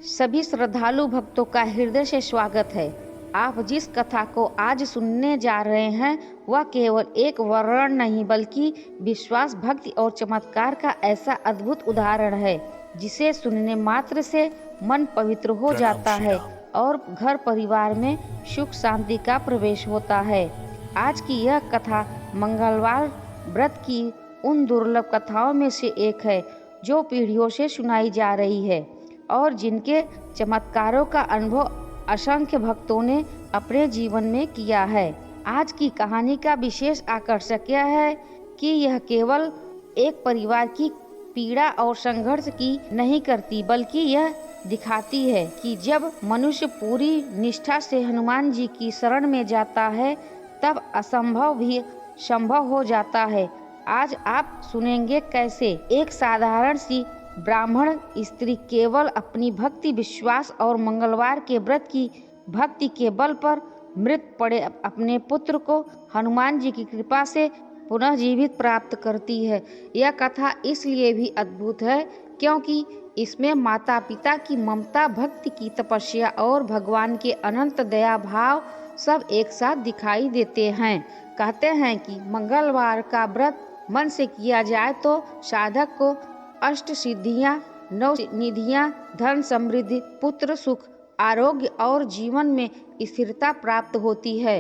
सभी श्रद्धालु भक्तों का हृदय से स्वागत है। आप जिस कथा को आज सुनने जा रहे हैं वह केवल एक वर्णन नहीं बल्कि विश्वास, भक्ति और चमत्कार का ऐसा अद्भुत उदाहरण है जिसे सुनने मात्र से मन पवित्र हो जाता है और घर परिवार में सुख शांति का प्रवेश होता है। आज की यह कथा मंगलवार व्रत की उन दुर्लभ कथाओं में से एक है जो पीढ़ियों से सुनाई जा रही है और जिनके चमत्कारों का अनुभव असंख्य भक्तों ने अपने जीवन में किया है। आज की कहानी का विशेष आकर्षक यह है कि यह केवल एक परिवार की पीड़ा और संघर्ष की नहीं करती बल्कि यह दिखाती है कि जब मनुष्य पूरी निष्ठा से हनुमान जी की शरण में जाता है तब असंभव भी संभव हो जाता है। आज आप सुनेंगे कैसे एक साधारण सी ब्राह्मण स्त्री केवल अपनी भक्ति, विश्वास और मंगलवार के व्रत की भक्ति के बल पर मृत पड़े अपने पुत्र को हनुमान जी की कृपा से पुनः जीवित प्राप्त करती है। यह कथा इसलिए भी अद्भुत है क्योंकि इसमें माता पिता की ममता, भक्ति की तपस्या और भगवान के अनंत दया भाव सब एक साथ दिखाई देते हैं। कहते हैं कि मंगलवार का व्रत मन से किया जाए तो साधक को अष्ट सिद्धियां, नौ निधियां, धन समृद्धि, पुत्र सुख, आरोग्य और जीवन में स्थिरता प्राप्त होती है।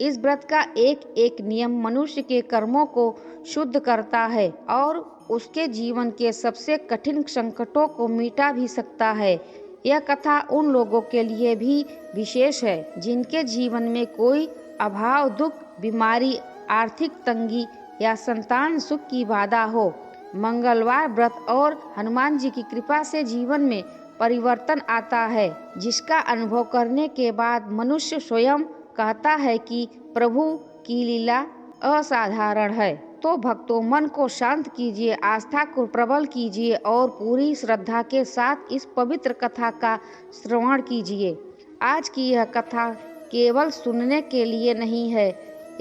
इस व्रत का एक एक नियम मनुष्य के कर्मों को शुद्ध करता है और उसके जीवन के सबसे कठिन संकटों को मिटा भी सकता है। यह कथा उन लोगों के लिए भी विशेष है जिनके जीवन में कोई अभाव, दुख, बीमारी, आर्थिक तंगी या संतान सुख की बाधा हो। मंगलवार व्रत और हनुमान जी की कृपा से जीवन में परिवर्तन आता है जिसका अनुभव करने के बाद मनुष्य स्वयं कहता है कि प्रभु की लीला असाधारण है। तो भक्तों, मन को शांत कीजिए, आस्था को प्रबल कीजिए और पूरी श्रद्धा के साथ इस पवित्र कथा का श्रवण कीजिए। आज की यह कथा केवल सुनने के लिए नहीं है,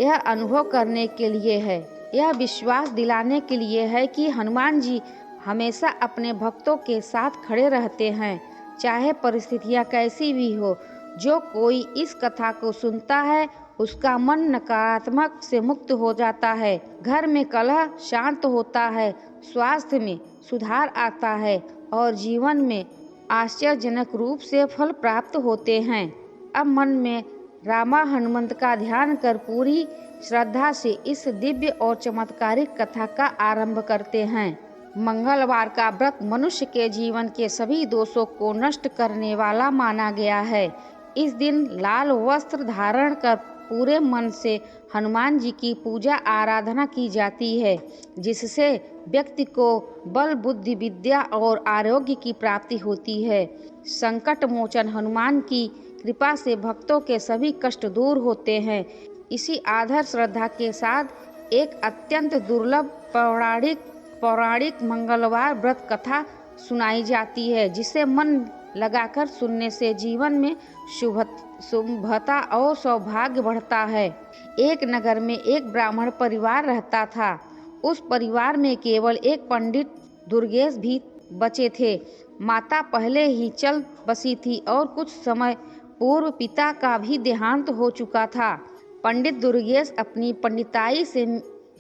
यह अनुभव करने के लिए है। यह विश्वास दिलाने के लिए है कि हनुमान जी हमेशा अपने भक्तों के साथ खड़े रहते हैं, चाहे परिस्थितियां कैसी भी हो। जो कोई इस कथा को सुनता है उसका मन नकारात्मक से मुक्त हो जाता है, घर में कलह शांत होता है, स्वास्थ्य में सुधार आता है और जीवन में आश्चर्यजनक रूप से फल प्राप्त होते हैं। अब मन में रामा हनुमंत का ध्यान कर पूरी श्रद्धा से इस दिव्य और चमत्कारिक कथा का आरंभ करते हैं। मंगलवार का व्रत मनुष्य के जीवन के सभी दोषों को नष्ट करने वाला माना गया है। इस दिन लाल वस्त्र धारण कर पूरे मन से हनुमान जी की पूजा आराधना की जाती है जिससे व्यक्ति को बल, बुद्धि, विद्या और आरोग्य की प्राप्ति होती है। संकट मोचन हनुमान की कृपा से भक्तों के सभी कष्ट दूर होते हैं। इसी आदर श्रद्धा के साथ एक अत्यंत दुर्लभ पौराणिक मंगलवार व्रत कथा सुनाई जाती है जिसे मन लगाकर सुनने से जीवन में शुभता और सौभाग्य बढ़ता है। एक नगर में एक ब्राह्मण परिवार रहता था। उस परिवार में केवल एक पंडित दुर्गेश भी बचे थे। माता पहले ही चल बसी थी और कुछ समय पूर्व पिता का भी देहांत हो चुका था। पंडित दुर्गेश अपनी पंडिताई से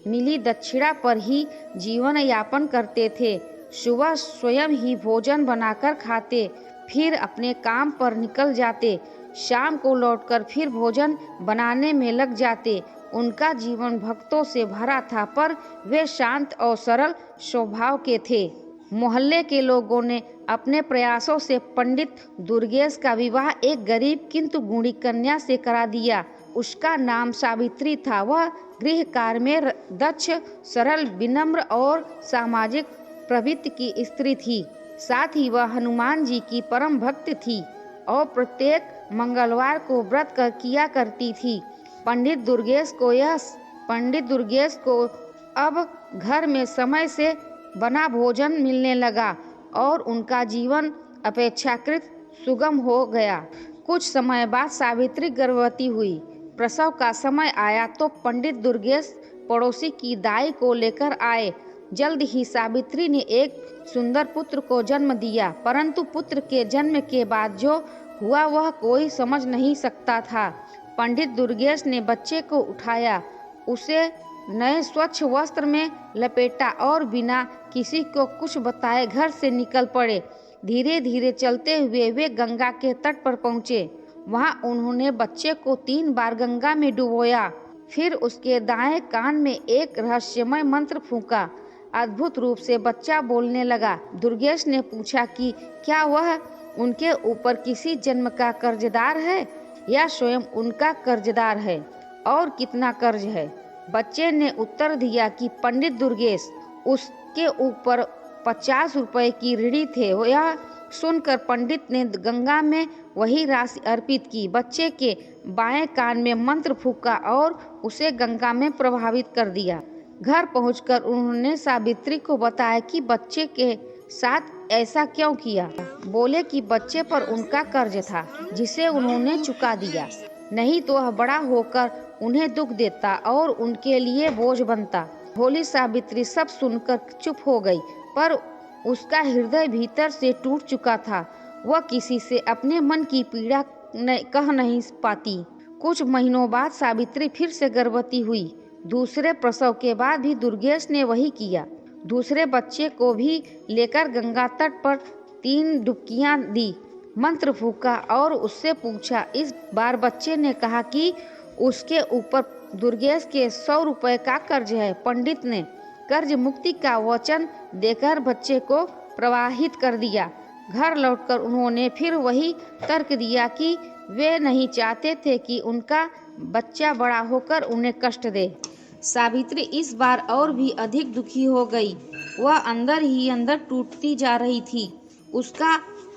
मिली दक्षिणा पर ही जीवन यापन करते थे। सुबह स्वयं ही भोजन बनाकर खाते, फिर अपने काम पर निकल जाते। शाम को लौटकर फिर भोजन बनाने में लग जाते। उनका जीवन भक्तों से भरा था पर वे शांत और सरल स्वभाव के थे। मोहल्ले के लोगों ने अपने प्रयासों से पंडित दुर्गेश का विवाह एक गरीब किंतु गुणी कन्या से करा दिया। उसका नाम सावित्री था। वह गृह कार्य में दक्ष, सरल, विनम्र और सामाजिक प्रवृत्ति की स्त्री थी। साथ ही वह हनुमान जी की परम भक्त थी और प्रत्येक मंगलवार को व्रत किया करती थी। पंडित दुर्गेश को अब घर में समय से बना भोजन मिलने लगा और उनका जीवन अपेक्षाकृत सुगम हो गया। कुछ समय बाद सावित्री गर्भवती हुई। प्रसव का समय आया तो पंडित दुर्गेश पड़ोसी की दाई को लेकर आए जल्द ही सावित्री ने एक सुंदर पुत्र को जन्म दिया, परंतु पुत्र के जन्म के बाद जो हुआ वह कोई समझ नहीं सकता था। पंडित दुर्गेश ने बच्चे को उठाया, उसे नए स्वच्छ वस्त्र में लपेटा और बिना किसी को कुछ बताए घर से निकल पड़े। धीरे धीरे चलते हुए वे गंगा के तट पर पहुँचे। वहाँ उन्होंने बच्चे को 3 बार गंगा में डुबोया, फिर उसके दाएं कान में एक रहस्यमय मंत्र फूंका। अद्भुत रूप से बच्चा बोलने लगा। दुर्गेश ने पूछा कि क्या वह उनके ऊपर किसी जन्म का कर्जदार है या स्वयं उनका कर्जदार है, और कितना कर्ज है। बच्चे ने उत्तर दिया कि पंडित दुर्गेश उसके ऊपर 50 रुपए की ऋणी थे। यह सुनकर पंडित ने गंगा में वही राशि अर्पित की। बच्चे के बाएं कान में मंत्र फूंका और उसे गंगा में प्रभावित कर दिया। घर पहुंचकर उन्होंने सावित्री को बताया कि बच्चे के साथ ऐसा क्यों किया। बोले कि बच्चे पर उनका कर्ज था जिसे उन्होंने चुका दिया, नहीं तो वह बड़ा होकर उन्हें दुख देता और उनके लिए बोझ बनता। भोली सावित्री सब सुनकर चुप हो गई, पर उसका हृदय भीतर से टूट चुका था। वह किसी से अपने मन की पीड़ा कह नहीं पाती। कुछ महीनों बाद सावित्री फिर से गर्भवती हुई। दूसरे प्रसव के बाद भी दुर्गेश ने वही किया। दूसरे बच्चे को भी लेकर गंगा तट पर 3 डुबकियां दी, मंत्र फूंका और उससे पूछा। इस बार बच्चे ने कहा कि उसके ऊपर दुर्गेश के 100 रुपए का कर्ज है। पंडित ने कर्ज मुक्ति का वचन देकर बच्चे को प्रवाहित कर दिया। घर लौटकर उन्होंने फिर वही तर्क दिया कि वे नहीं चाहते थे कि उनका बच्चा बड़ा होकर उन्हें कष्ट दे। सावित्री इस बार और भी अधिक दुखी हो गई। वह अंदर ही अंदर टूटती जा रही थी। उसका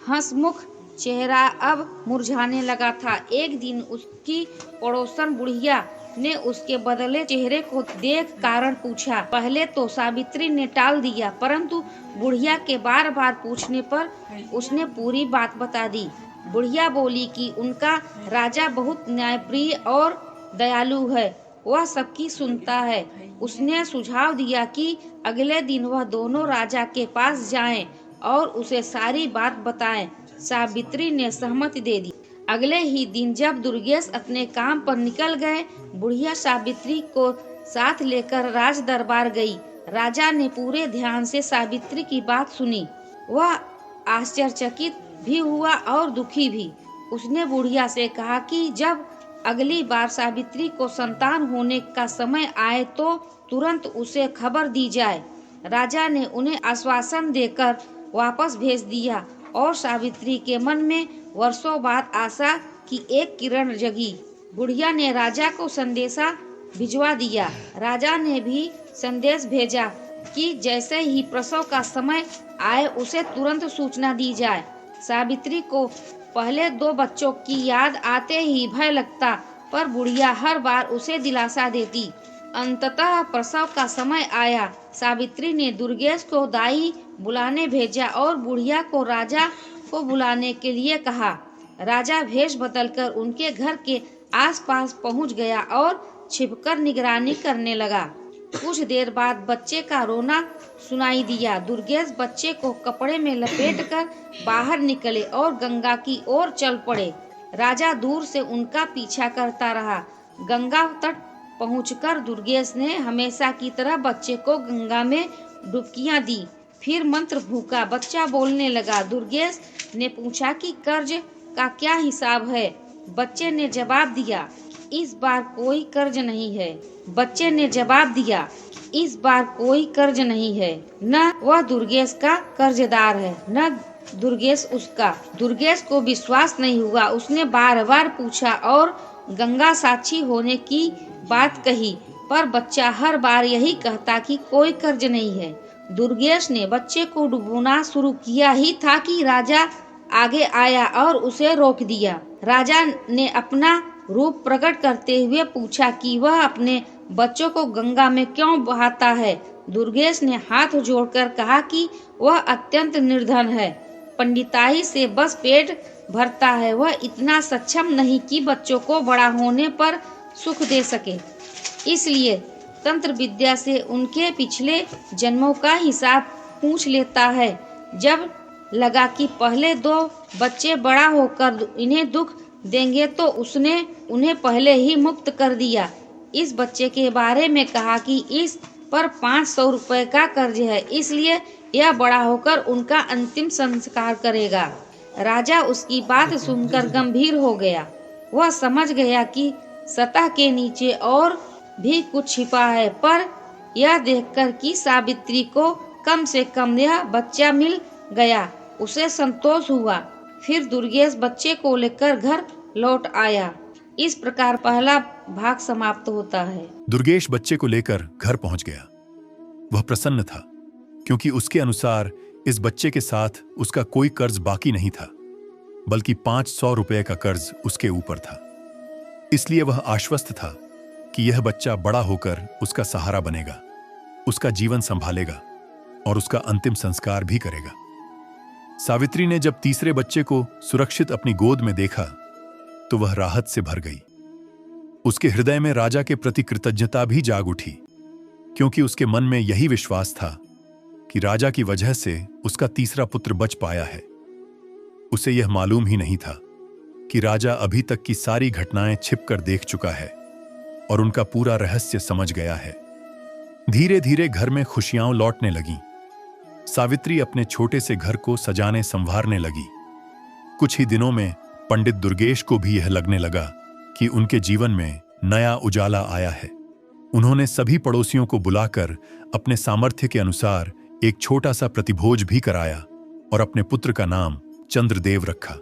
हंसमुख चेहरा अब मुरझाने लगा था। एक दिन उसकी पड़ोसन बुढ़िया ने उसके बदले चेहरे को देख कारण पूछा। पहले तो सावित्री ने टाल दिया, परंतु बुढ़िया के बार बार पूछने पर उसने पूरी बात बता दी। बुढ़िया बोली कि उनका राजा बहुत न्यायप्रिय और दयालु है, वह सबकी सुनता है। उसने सुझाव दिया कि अगले दिन वह दोनों राजा के पास जाएं और उसे सारी बात बताएं। सावित्री ने सहमति दे दी। अगले ही दिन जब दुर्गेश अपने काम पर निकल गए, बुढ़िया सावित्री को साथ लेकर राज दरबार गई। राजा ने पूरे ध्यान से सावित्री की बात सुनी। वह आश्चर्यचकित भी हुआ और दुखी भी। उसने बुढ़िया से कहा कि जब अगली बार सावित्री को संतान होने का समय आए तो तुरंत उसे खबर दी जाए। राजा ने उन्हें आश्वासन देकर वापस भेज दिया और सावित्री के मन में वर्षों बाद आशा की एक किरण जगी। बुढ़िया ने राजा को संदेशा भिजवा दिया। राजा ने भी संदेश भेजा कि जैसे ही प्रसव का समय आए उसे तुरंत सूचना दी जाए। सावित्री को पहले 2 बच्चों की याद आते ही भय लगता, पर बुढ़िया हर बार उसे दिलासा देती। अंततः प्रसव का समय आया। सावित्री ने दुर्गेश को दाई बुलाने भेजा और बुढ़िया को राजा को बुलाने के लिए कहा। राजा भेष बदलकर उनके घर के आसपास पहुंच गया और छिपकर निगरानी करने लगा। कुछ देर बाद बच्चे का रोना सुनाई दिया। दुर्गेश बच्चे को कपड़े में लपेटकर बाहर निकले और गंगा की ओर चल पड़े। राजा दूर से उनका पीछा करता रहा। गंगा तट पहुंचकर दुर्गेश ने हमेशा की तरह बच्चे को गंगा में डुबकियां दी, फिर मंत्र फूंका। बच्चा बोलने लगा। दुर्गेश ने पूछा कि कर्ज का क्या हिसाब है। बच्चे ने जवाब दिया, इस बार कोई कर्ज नहीं है। बच्चे ने जवाब दिया, इस बार कोई कर्ज नहीं है। न वह दुर्गेश का कर्जदार है, न दुर्गेश उसका। दुर्गेश को विश्वास नहीं हुआ। उसने बार बार पूछा और गंगा साक्षी होने की बात कही, पर बच्चा हर बार यही कहता कि कोई कर्ज नहीं है। दुर्गेश ने बच्चे को डुबोना शुरू किया ही था कि राजा आगे आया और उसे रोक दिया। राजा ने अपना रूप प्रकट करते हुए पूछा कि वह अपने बच्चों को गंगा में क्यों बहाता है। दुर्गेश ने हाथ जोड़कर कहा कि वह अत्यंत निर्धन है, पंडिताई से बस पेट भरता है। वह इतना सक्षम नहीं कि बच्चों को बड़ा होने पर सुख दे सके, इसलिए तंत्र विद्या से उनके पिछले जन्मों का हिसाब पूछ लेता है। जब लगा कि पहले 2 बच्चे बड़ा होकर इन्हें दुख देंगे तो उसने उन्हें पहले ही मुक्त कर दिया। इस बच्चे के बारे में कहा कि इस पर 500 रुपए का कर्ज है, इसलिए यह बड़ा होकर उनका अंतिम संस्कार करेगा। राजा उसकी बात सुनकर गंभीर हो गया। वह समझ गया कि सतह के नीचे और भी कुछ छिपा है, पर यह देखकर कि सावित्री को कम से कम यह बच्चा मिल गया, उसे संतोष हुआ। फिर दुर्गेश बच्चे को लेकर घर लौट आया। इस प्रकार पहला भाग समाप्त होता है। दुर्गेश बच्चे को लेकर घर पहुंच गया। वह प्रसन्न था क्योंकि उसके अनुसार इस बच्चे के साथ उसका कोई कर्ज बाकी नहीं था, बल्कि 500 रुपए का कर्ज उसके ऊपर था। इसलिए वह आश्वस्त था कि यह बच्चा बड़ा होकर उसका सहारा बनेगा, उसका जीवन संभालेगा और उसका अंतिम संस्कार भी करेगा। सावित्री ने जब तीसरे बच्चे को सुरक्षित अपनी गोद में देखा तो वह राहत से भर गई। उसके हृदय में राजा के प्रति कृतज्ञता भी जाग उठी, क्योंकि उसके मन में यही विश्वास था कि राजा की वजह से उसका तीसरा पुत्र बच पाया है। उसे यह मालूम ही नहीं था कि राजा अभी तक की सारी घटनाएं छिपकर देख चुका है और उनका पूरा रहस्य समझ गया है। धीरे धीरे घर में खुशियां लौटने लगीं। सावित्री अपने छोटे से घर को सजाने संवारने लगी। कुछ ही दिनों में पंडित दुर्गेश को भी यह लगने लगा कि उनके जीवन में नया उजाला आया है। उन्होंने सभी पड़ोसियों को बुलाकर अपने सामर्थ्य के अनुसार एक छोटा सा प्रतिभोज भी कराया और अपने पुत्र का नाम चंद्रदेव रखा।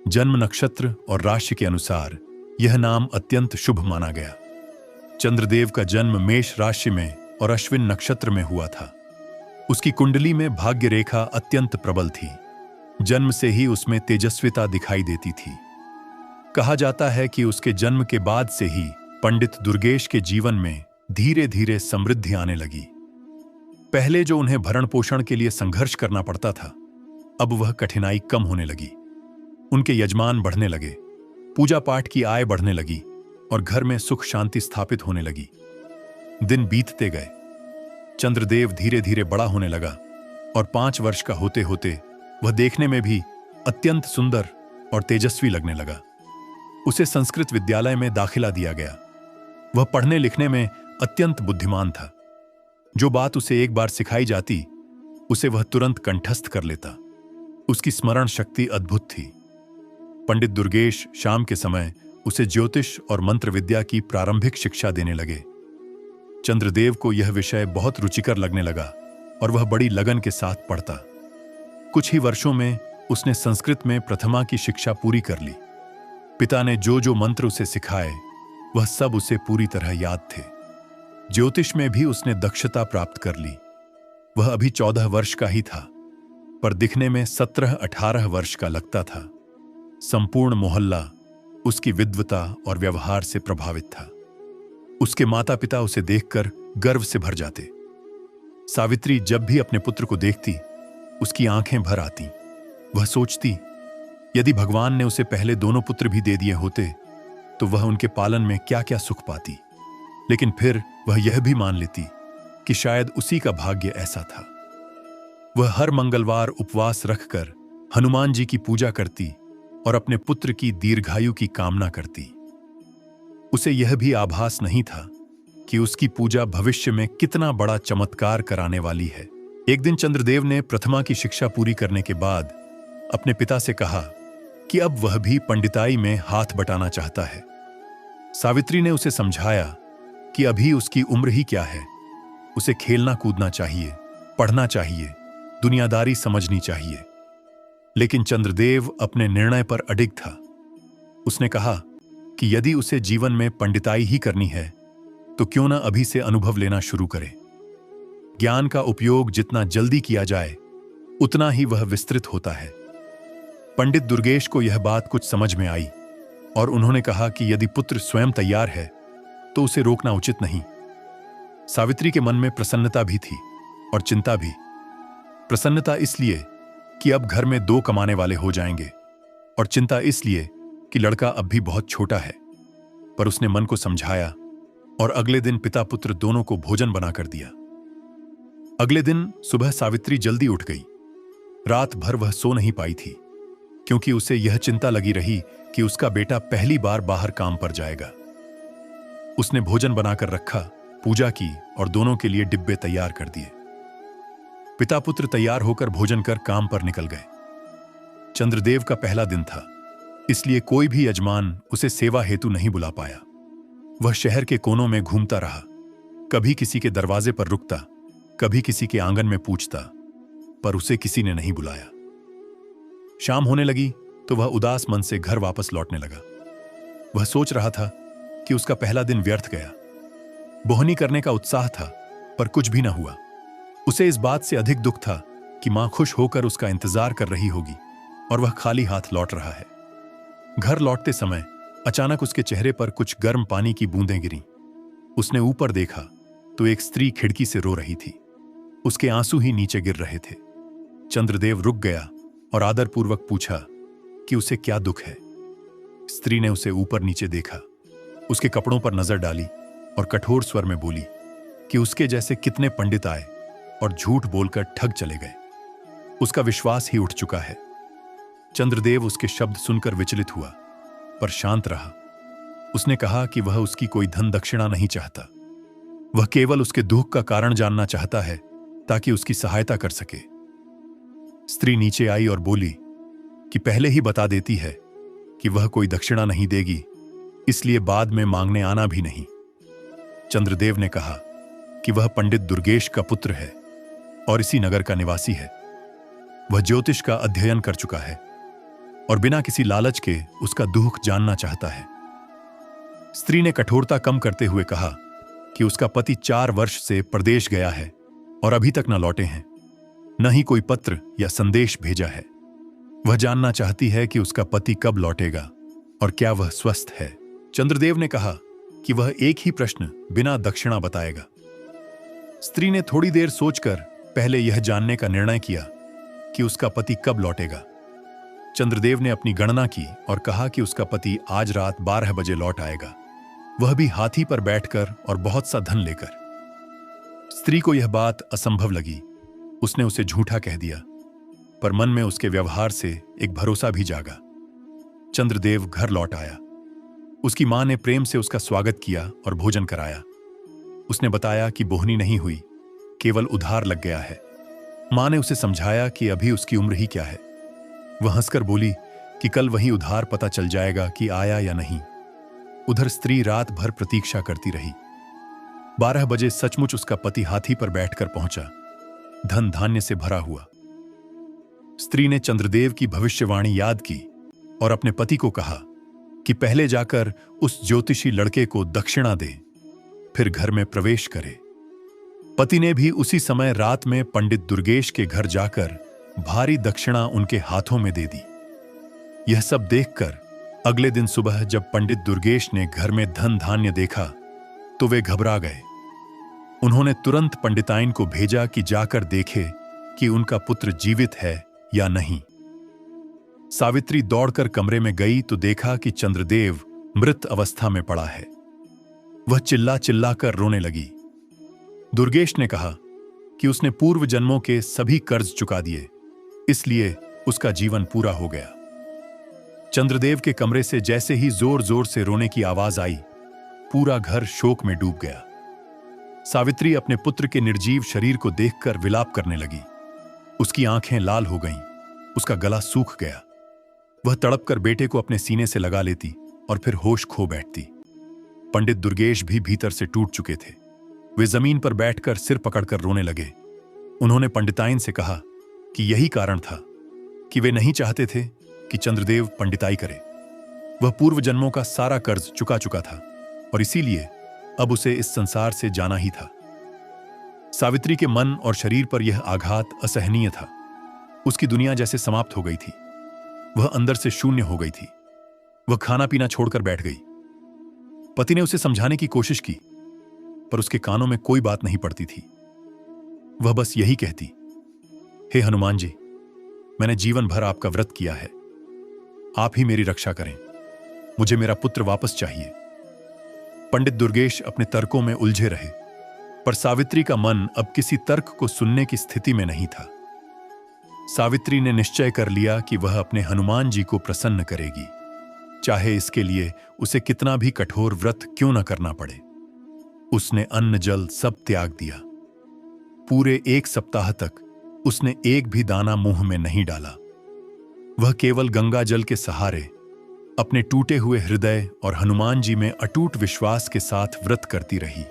जन्म नक्षत्र और राशि के अनुसार यह नाम अत्यंत शुभ माना गया। चंद्रदेव का जन्म मेष राशि में और अश्विन नक्षत्र में हुआ था। उसकी कुंडली में भाग्य रेखा अत्यंत प्रबल थी। जन्म से ही उसमें तेजस्विता दिखाई देती थी। कहा जाता है कि उसके जन्म के बाद से ही पंडित दुर्गेश के जीवन में धीरे धीरे समृद्धि आने लगी। पहले जो उन्हें भरण पोषण के लिए संघर्ष करना पड़ता था, अब वह कठिनाई कम होने लगी। उनके यजमान बढ़ने लगे, पूजा पाठ की आय बढ़ने लगी और घर में सुख शांति स्थापित होने लगी। दिन बीतते गए। चंद्रदेव धीरे धीरे बड़ा होने लगा और 5 वर्ष का होते होते वह देखने में भी अत्यंत सुंदर और तेजस्वी लगने लगा। उसे संस्कृत विद्यालय में दाखिला दिया गया। वह पढ़ने लिखने में अत्यंत बुद्धिमान था। जो बात उसे एक बार सिखाई जाती, उसे वह तुरंत कंठस्थ कर लेता। उसकी स्मरण शक्ति अद्भुत थी। पंडित दुर्गेश शाम के समय उसे ज्योतिष और मंत्र विद्या की प्रारंभिक शिक्षा देने लगे। चंद्रदेव को यह विषय बहुत रुचिकर लगने लगा और वह बड़ी लगन के साथ पढ़ता। कुछ ही वर्षों में उसने संस्कृत में प्रथमा की शिक्षा पूरी कर ली। पिता ने जो जो मंत्र उसे सिखाए वह सब उसे पूरी तरह याद थे। ज्योतिष में भी उसने दक्षता प्राप्त कर ली। वह अभी 14 वर्ष का ही था, पर दिखने में 17-18 वर्ष का लगता था। संपूर्ण मोहल्ला उसकी विद्वता और व्यवहार से प्रभावित था। उसके माता पिता उसे देखकर गर्व से भर जाते। सावित्री जब भी अपने पुत्र को देखती, उसकी आंखें भर आती। वह सोचती, यदि भगवान ने उसे पहले दोनों पुत्र भी दे दिए होते तो वह उनके पालन में क्या क्या सुख पाती। लेकिन फिर वह यह भी मान लेती कि शायद उसी का भाग्य ऐसा था। वह हर मंगलवार उपवास रखकर हनुमान जी की पूजा करती और अपने पुत्र की दीर्घायु की कामना करती। उसे यह भी आभास नहीं था कि उसकी पूजा भविष्य में कितना बड़ा चमत्कार कराने वाली है। एक दिन चंद्रदेव ने प्रथमा की शिक्षा पूरी करने के बाद अपने पिता से कहा कि अब वह भी पंडिताई में हाथ बटाना चाहता है। सावित्री ने उसे समझाया कि अभी उसकी उम्र ही क्या है, उसे खेलना कूदना चाहिए, पढ़ना चाहिए, दुनियादारी समझनी चाहिए। लेकिन चंद्रदेव अपने निर्णय पर अडिग था। उसने कहा कि यदि उसे जीवन में पंडिताई ही करनी है तो क्यों न अभी से अनुभव लेना शुरू करे। ज्ञान का उपयोग जितना जल्दी किया जाए उतना ही वह विस्तृत होता है। पंडित दुर्गेश को यह बात कुछ समझ में आई और उन्होंने कहा कि यदि पुत्र स्वयं तैयार है तो उसे रोकना उचित नहीं। सावित्री के मन में प्रसन्नता भी थी और चिंता भी। प्रसन्नता इसलिए कि अब घर में 2 कमाने वाले हो जाएंगे और चिंता इसलिए कि लड़का अब भी बहुत छोटा है। पर उसने मन को समझाया और अगले दिन पिता पुत्र दोनों को भोजन बनाकर दिया। अगले दिन सुबह सावित्री जल्दी उठ गई। रात भर वह सो नहीं पाई थी, क्योंकि उसे यह चिंता लगी रही कि उसका बेटा पहली बार बाहर काम पर जाएगा। उसने भोजन बनाकर रखा, पूजा की और दोनों के लिए डिब्बे तैयार कर दिए। पिता पुत्र तैयार होकर भोजन कर काम पर निकल गए। चंद्रदेव का पहला दिन था, इसलिए कोई भी यजमान उसे सेवा हेतु नहीं बुला पाया। वह शहर के कोनों में घूमता रहा, कभी किसी के दरवाजे पर रुकता, कभी किसी के आंगन में पूछता, पर उसे किसी ने नहीं बुलाया। शाम होने लगी तो वह उदास मन से घर वापस लौटने लगा। वह सोच रहा था कि उसका पहला दिन व्यर्थ गया। बोहनी करने का उत्साह था, पर कुछ भी न हुआ। उसे इस बात से अधिक दुख था कि मां खुश होकर उसका इंतजार कर रही होगी और वह खाली हाथ लौट रहा है। घर लौटते समय अचानक उसके चेहरे पर कुछ गर्म पानी की बूंदें गिरीं। उसने ऊपर देखा तो एक स्त्री खिड़की से रो रही थी। उसके आंसू ही नीचे गिर रहे थे। चंद्रदेव रुक गया और आदरपूर्वक पूछा कि उसे क्या दुख है। स्त्री ने उसे ऊपर नीचे देखा, उसके कपड़ों पर नजर डाली और कठोर स्वर में बोली कि उसके जैसे कितने पंडित आए और झूठ बोलकर ठग चले गए। उसका विश्वास ही उठ चुका है। चंद्रदेव उसके शब्द सुनकर विचलित हुआ, पर शांत रहा। उसने कहा कि वह उसकी कोई धन दक्षिणा नहीं चाहता। वह केवल उसके दुख का कारण जानना चाहता है ताकि उसकी सहायता कर सके। स्त्री नीचे आई और बोली कि पहले ही बता देती है कि वह कोई दक्षिणा नहीं देगी, इसलिए बाद में मांगने आना भी नहीं। चंद्रदेव ने कहा कि वह पंडित दुर्गेश का पुत्र है और इसी नगर का निवासी है। वह ज्योतिष का अध्ययन कर चुका है और बिना किसी लालच के उसका दुख जानना चाहता है। स्त्री ने कठोरता कम करते हुए कहा कि उसका पति 4 वर्ष से प्रदेश गया है और अभी तक न लौटे हैं, न ही कोई पत्र या संदेश भेजा है। वह जानना चाहती है कि उसका पति कब लौटेगा और क्या वह स्वस्थ है। चंद्रदेव ने कहा कि वह एक ही प्रश्न बिना दक्षिणा बताएगा। स्त्री ने थोड़ी देर सोचकर पहले यह जानने का निर्णय किया कि उसका पति कब लौटेगा। चंद्रदेव ने अपनी गणना की और कहा कि उसका पति आज रात 12 बजे लौट आएगा, वह भी हाथी पर बैठकर और बहुत सा धन लेकर। स्त्री को यह बात असंभव लगी। उसने उसे झूठा कह दिया, पर मन में उसके व्यवहार से एक भरोसा भी जागा। चंद्रदेव घर लौट आया। उसकी मां ने प्रेम से उसका स्वागत किया और भोजन कराया। उसने बताया कि बोहनी नहीं हुई, केवल उधार लग गया है। मां ने उसे समझाया कि अभी उसकी उम्र ही क्या है। वह हंसकर बोली कि कल वही उधार पता चल जाएगा कि आया या नहीं। उधर स्त्री रात भर प्रतीक्षा करती रही। 12 बजे सचमुच उसका पति हाथी पर बैठकर पहुंचा, धन धान्य से भरा हुआ। स्त्री ने चंद्रदेव की भविष्यवाणी याद की और अपने पति को कहा कि पहले जाकर उस ज्योतिषी लड़के को दक्षिणा दे, फिर घर में प्रवेश करे। पति ने भी उसी समय रात में पंडित दुर्गेश के घर जाकर भारी दक्षिणा उनके हाथों में दे दी। यह सब देखकर अगले दिन सुबह जब पंडित दुर्गेश ने घर में धन धान्य देखा तो वे घबरा गए। उन्होंने तुरंत पंडिताइन को भेजा कि जाकर देखे कि उनका पुत्र जीवित है या नहीं। सावित्री दौड़कर कमरे में गई तो देखा कि चंद्रदेव मृत अवस्था में पड़ा है। वह चिल्ला चिल्लाकर रोने लगी। दुर्गेश ने कहा कि उसने पूर्व जन्मों के सभी कर्ज चुका दिए, इसलिए उसका जीवन पूरा हो गया। चंद्रदेव के कमरे से जैसे ही जोर जोर से रोने की आवाज आई, पूरा घर शोक में डूब गया। सावित्री अपने पुत्र के निर्जीव शरीर को देखकर विलाप करने लगी। उसकी आंखें लाल हो गईं, उसका गला सूख गया। वह तड़पकर बेटे को अपने सीने से लगा लेती और फिर होश खो बैठती। पंडित दुर्गेश भी भीतर से टूट चुके थे। वे जमीन पर बैठकर सिर पकड़कर रोने लगे। उन्होंने पंडिताइन से कहा कि यही कारण था कि वे नहीं चाहते थे कि चंद्रदेव पंडिताई करे। वह पूर्व जन्मों का सारा कर्ज चुका चुका था और इसीलिए अब उसे इस संसार से जाना ही था। सावित्री के मन और शरीर पर यह आघात असहनीय था। उसकी दुनिया जैसे समाप्त हो गई थी। वह अंदर से शून्य हो गई थी। वह खाना पीना छोड़कर बैठ गई। पति ने उसे समझाने की कोशिश की, पर उसके कानों में कोई बात नहीं पड़ती थी। वह बस यही कहती, हे हनुमान जी, मैंने जीवन भर आपका व्रत किया है, आप ही मेरी रक्षा करें, मुझे मेरा पुत्र वापस चाहिए। पंडित दुर्गेश अपने तर्कों में उलझे रहे, पर सावित्री का मन अब किसी तर्क को सुनने की स्थिति में नहीं था। सावित्री ने निश्चय कर लिया कि वह अपने हनुमान जी को प्रसन्न करेगी, चाहे इसके लिए उसे कितना भी कठोर व्रत क्यों न करना पड़े। उसने अन्न जल सब त्याग दिया। पूरे 1 सप्ताह तक उसने एक भी दाना मुंह में नहीं डाला। वह केवल गंगा जल के सहारे अपने टूटे हुए हृदय और हनुमान जी में अटूट विश्वास के साथ व्रत करती रही।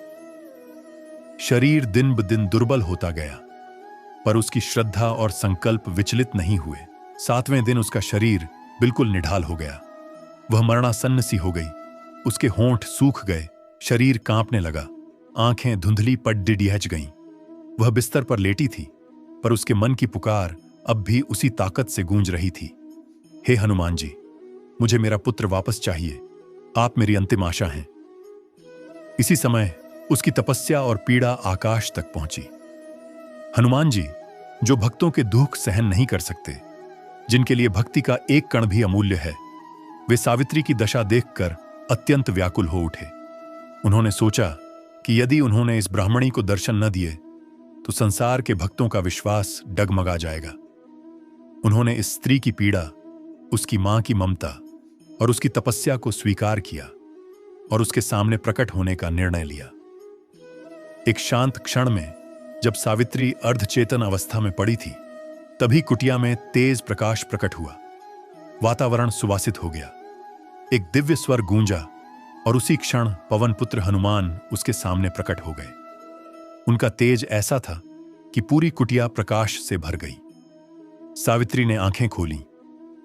शरीर दिन ब दिन दुर्बल होता गया, पर उसकी श्रद्धा और संकल्प विचलित नहीं हुए। 7वें दिन उसका शरीर बिल्कुल निढाल हो गया। वह मरणासन्न सी हो गई। उसके होंठ सूख गए, शरीर कांपने लगा, आंखें धुंधली पड़ डिडिहच गईं। वह बिस्तर पर लेटी थी, पर उसके मन की पुकार अब भी उसी ताकत से गूंज रही थी। हे हनुमान जी, मुझे मेरा पुत्र वापस चाहिए। आप मेरी अंतिम आशा हैं। इसी समय उसकी तपस्या और पीड़ा आकाश तक पहुंची। हनुमान जी, जो भक्तों के दुख सहन नहीं कर सकते, जिनके लिए भक्ति का एक कण भी अमूल्य है, वे सावित्री की दशा देखकर अत्यंत व्याकुल हो उठे। उन्होंने सोचा कि यदि उन्होंने इस ब्राह्मणी को दर्शन न दिए तो संसार के भक्तों का विश्वास डगमगा जाएगा। उन्होंने इस स्त्री की पीड़ा, उसकी मां की ममता और उसकी तपस्या को स्वीकार किया और उसके सामने प्रकट होने का निर्णय लिया। एक शांत क्षण में जब सावित्री अर्धचेतन अवस्था में पड़ी थी, तभी कुटिया में तेज प्रकाश प्रकट हुआ। वातावरण सुवासित हो गया। एक दिव्य स्वर गूंजा और उसी क्षण पवन पुत्र हनुमान उसके सामने प्रकट हो गए। उनका तेज ऐसा था कि पूरी कुटिया प्रकाश से भर गई। सावित्री ने आंखें खोलीं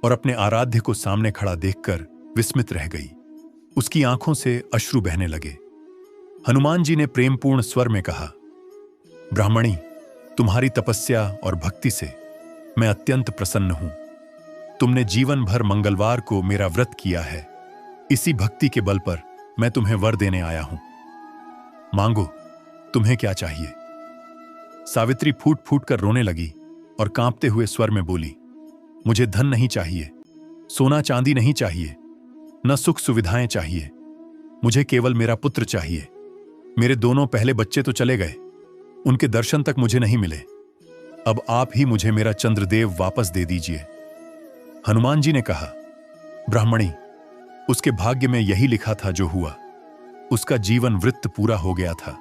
और अपने आराध्य को सामने खड़ा देखकर विस्मित रह गई। उसकी आंखों से अश्रु बहने लगे। हनुमान जी ने प्रेमपूर्ण स्वर में कहा, ब्राह्मणी, तुम्हारी तपस्या और भक्ति से मैं अत्यंत प्रसन्न हूं। तुमने जीवन भर मंगलवार को मेरा व्रत किया है। इसी भक्ति के बल पर मैं तुम्हें वर देने आया हूं। मांगो, तुम्हें क्या चाहिए? सावित्री फूट फूट कर रोने लगी और कांपते हुए स्वर में बोली, मुझे धन नहीं चाहिए, सोना चांदी नहीं चाहिए, न सुख सुविधाएं चाहिए। मुझे केवल मेरा पुत्र चाहिए। मेरे दोनों पहले बच्चे तो चले गए, उनके दर्शन तक मुझे नहीं मिले। अब आप ही मुझे मेरा चंद्रदेव वापस दे दीजिए। हनुमान जी ने कहा, ब्राह्मणी, उसके भाग्य में यही लिखा था जो हुआ। उसका जीवन वृत्त पूरा हो गया था।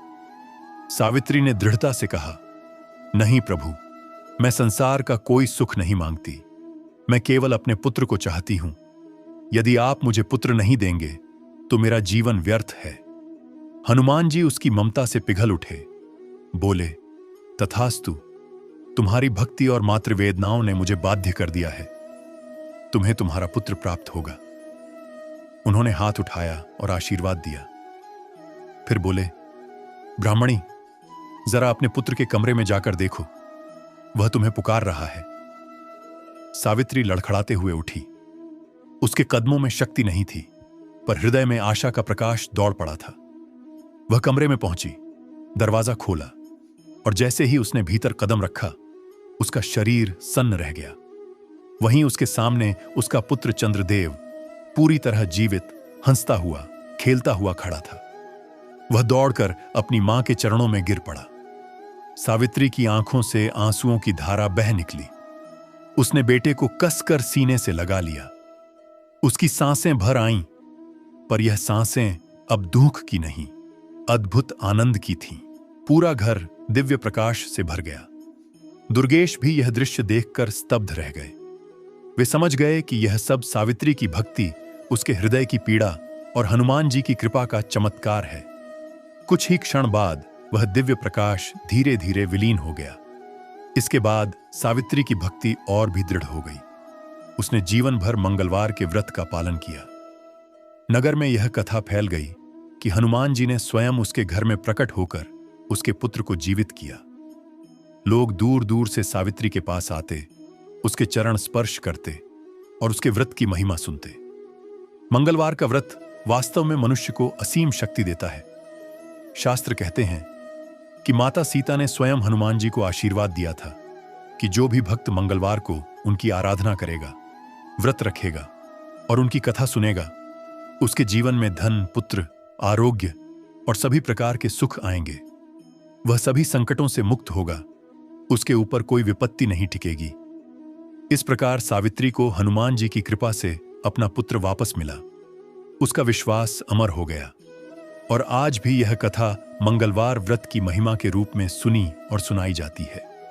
सावित्री ने दृढ़ता से कहा, नहीं प्रभु, मैं संसार का कोई सुख नहीं मांगती। मैं केवल अपने पुत्र को चाहती हूं। यदि आप मुझे पुत्र नहीं देंगे तो मेरा जीवन व्यर्थ है। हनुमान जी उसकी ममता से पिघल उठे, बोले, तथास्तु, तुम्हारी भक्ति और मातृवेदनाओं ने मुझे बाध्य कर दिया है। तुम्हें तुम्हारा पुत्र प्राप्त होगा। उन्होंने हाथ उठाया और आशीर्वाद दिया। फिर बोले, ब्राह्मणी, जरा अपने पुत्र के कमरे में जाकर देखो, वह तुम्हें पुकार रहा है। सावित्री लड़खड़ाते हुए उठी। उसके कदमों में शक्ति नहीं थी, पर हृदय में आशा का प्रकाश दौड़ पड़ा था। वह कमरे में पहुंची, दरवाजा खोला और जैसे ही उसने भीतर कदम रखा, उसका शरीर सन्न रह गया। वहीं उसके सामने उसका पुत्र चंद्रदेव पूरी तरह जीवित, हंसता हुआ, खेलता हुआ खड़ा था। वह दौड़कर अपनी मां के चरणों में गिर पड़ा। सावित्री की आंखों से आंसुओं की धारा बह निकली। उसने बेटे को कसकर सीने से लगा लिया। उसकी सांसें भर आईं, पर यह सांसें अब दुख की नहीं, अद्भुत आनंद की थीं। पूरा घर दिव्य प्रकाश से भर गया। दुर्गेश भी यह दृश्य देखकर स्तब्ध रह गए। वे समझ गए कि यह सब सावित्री की भक्ति, उसके हृदय की पीड़ा और हनुमान जी की कृपा का चमत्कार है। कुछ ही क्षण बाद वह दिव्य प्रकाश धीरे धीरे विलीन हो गया। इसके बाद सावित्री की भक्ति और भी दृढ़ हो गई। उसने जीवन भर मंगलवार के व्रत का पालन किया। नगर में यह कथा फैल गई कि हनुमान जी ने स्वयं उसके घर में प्रकट होकर उसके पुत्र को जीवित किया। लोग दूर दूर से सावित्री के पास आते, उसके चरण स्पर्श करते और उसके व्रत की महिमा सुनते। मंगलवार का व्रत वास्तव में मनुष्य को असीम शक्ति देता है। शास्त्र कहते हैं कि माता सीता ने स्वयं हनुमान जी को आशीर्वाद दिया था कि जो भी भक्त मंगलवार को उनकी आराधना करेगा, व्रत रखेगा और उनकी कथा सुनेगा, उसके जीवन में धन, पुत्र, आरोग्य और सभी प्रकार के सुख आएंगे। वह सभी संकटों से मुक्त होगा, उसके ऊपर कोई विपत्ति नहीं टिकेगी। इस प्रकार सावित्री को हनुमान जी की कृपा से अपना पुत्र वापस मिला। उसका विश्वास अमर हो गया और आज भी यह कथा मंगलवार व्रत की महिमा के रूप में सुनी और सुनाई जाती है।